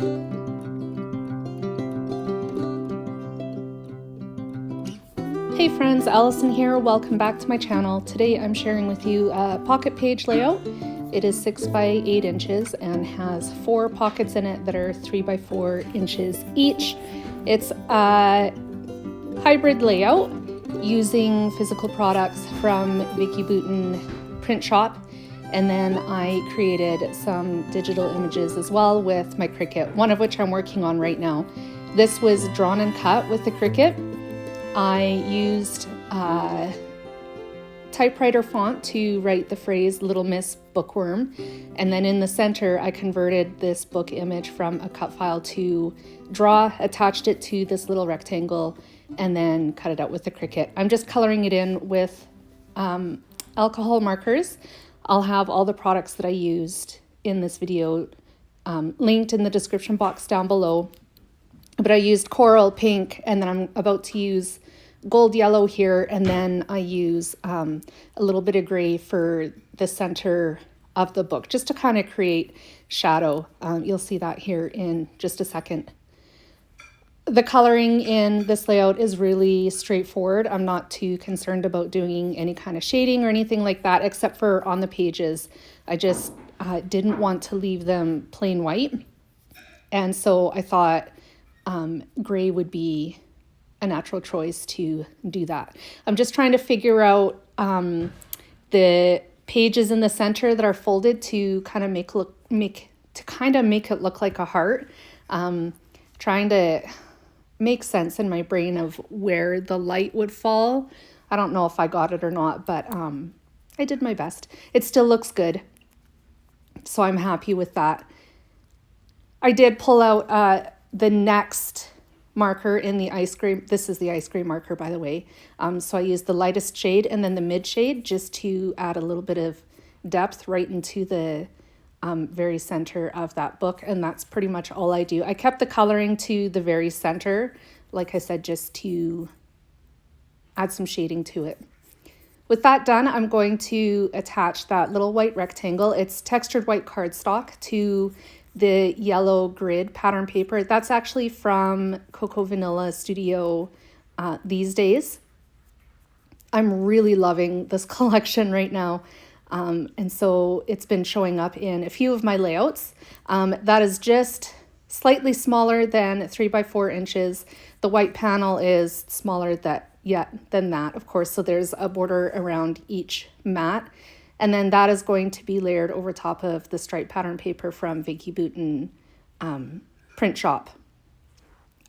Hey friends, Allison here. Welcome back to my channel. Today I'm sharing with you a pocket page layout. It is 6 by 8 inches and has 4 pockets in it that are 3 by 4 inches each. It's a hybrid layout using physical products from Vicki Boutin Print Shop, and then I created some digital images as well with my Cricut, one of which I'm working on right now. This was drawn and cut with the Cricut. I used typewriter font to write the phrase Little Miss Bookworm, and then in the center I converted this book image from a cut file to draw, attached it to this little rectangle, and then cut it out with the Cricut. I'm just coloring it in with alcohol markers. I'll have all the products that I used in this video linked in the description box down below. But I used coral pink, and then I'm about to use gold yellow here, and then I use a little bit of gray for the center of the book, just to kind of create shadow. You'll see that here in just a second. The coloring in this layout is really straightforward. I'm not too concerned about doing any kind of shading or anything like that, except for on the pages. I just didn't want to leave them plain white, and so I thought gray would be a natural choice to do that. I'm just trying to figure out the pages in the center that are folded to kind of make it look like a heart. Trying to make sense in my brain of where the light would fall. I don't know if I got it or not, but I did my best. It still looks good, so I'm happy with that. I did pull out the next marker in the ice cream. This is the ice cream marker, by the way. So I used the lightest shade and then the mid shade just to add a little bit of depth right into the very center of that book. And that's pretty much all I do. I kept the coloring to the very center, like I said, just to add some shading to it. With that done, I'm going to attach that little white rectangle. It's textured white cardstock to the yellow grid pattern paper. That's actually from Cocoa Vanilla Studio these days. I'm really loving this collection right now. And so it's been showing up in a few of my layouts. That is just slightly smaller than 3 by 4 inches. The white panel is smaller than that, of course. So there's a border around each mat. And then that is going to be layered over top of the stripe pattern paper from Vicki Boutin Print Shop.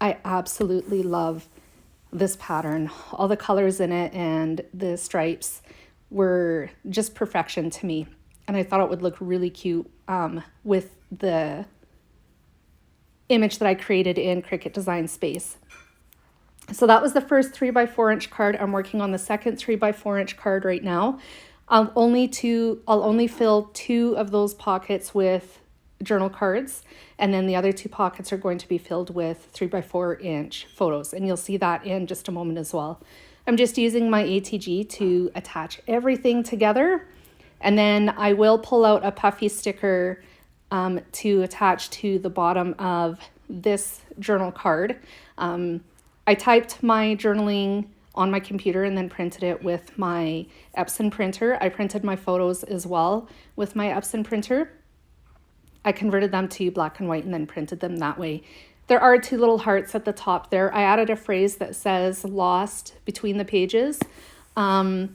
I absolutely love this pattern. All the colors in it and the stripes were just perfection to me. And I thought it would look really cute with the image that I created in Cricut Design Space. So that was the first 3 by 4 inch card. I'm working on the second 3 by 4 inch card right now. I'll only fill 2 of those pockets with journal cards, and then the other 2 pockets are going to be filled with 3 by 4 inch photos, and you'll see that in just a moment as well. I'm just using my ATG to attach everything together, and then I will pull out a puffy sticker to attach to the bottom of this journal card. I typed my journaling on my computer and then printed it with my Epson printer. I printed my photos as well with my Epson printer. I converted them to black and white and then printed them that way. There are 2 little hearts at the top there. I added a phrase that says lost between the pages. I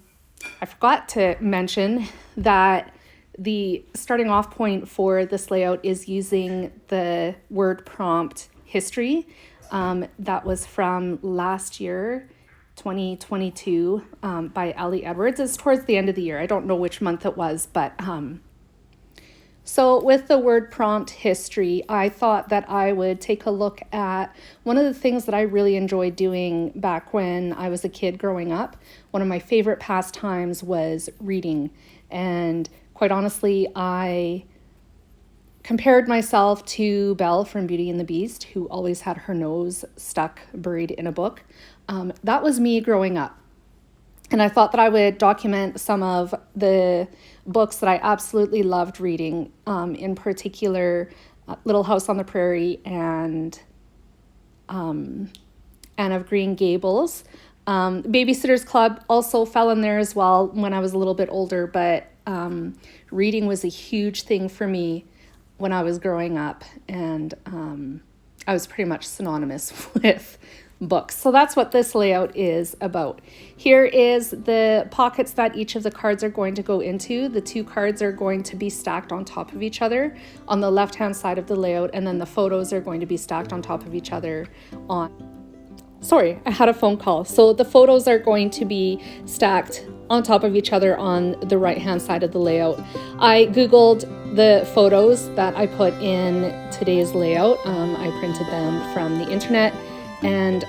forgot to mention that the starting off point for this layout is using the word prompt history. That was from last year, 2022, by Ellie Edwards. It's towards the end of the year. I don't know which month it was, but so with the word prompt history, I thought that I would take a look at one of the things that I really enjoyed doing back when I was a kid growing up. One of my favorite pastimes was reading, and quite honestly, I compared myself to Belle from Beauty and the Beast, who always had her nose stuck, buried in a book. That was me growing up. And I thought that I would document some of the books that I absolutely loved reading, in particular Little House on the Prairie and Anne of Green Gables. Babysitter's Club also fell in there as well when I was a little bit older, but reading was a huge thing for me when I was growing up, and I was pretty much synonymous with books. So that's what this layout is about. Here is the pockets that each of the cards are going to go into. The 2 cards are going to be stacked on top of each other on the left-hand side of the layout, and then the photos are going to be stacked on top of each other on... Sorry, I had a phone call. So the photos are going to be stacked on top of each other on the right-hand side of the layout. I Googled the photos that I put in today's layout. I printed them from the internet, and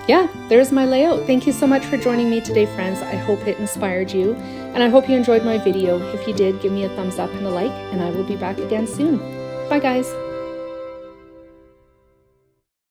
yeah, there's my layout. Thank you so much for joining me today, friends. I hope it inspired you, and I hope you enjoyed my video. If you did, give me a thumbs up and a like, and I will be back again soon. Bye, guys.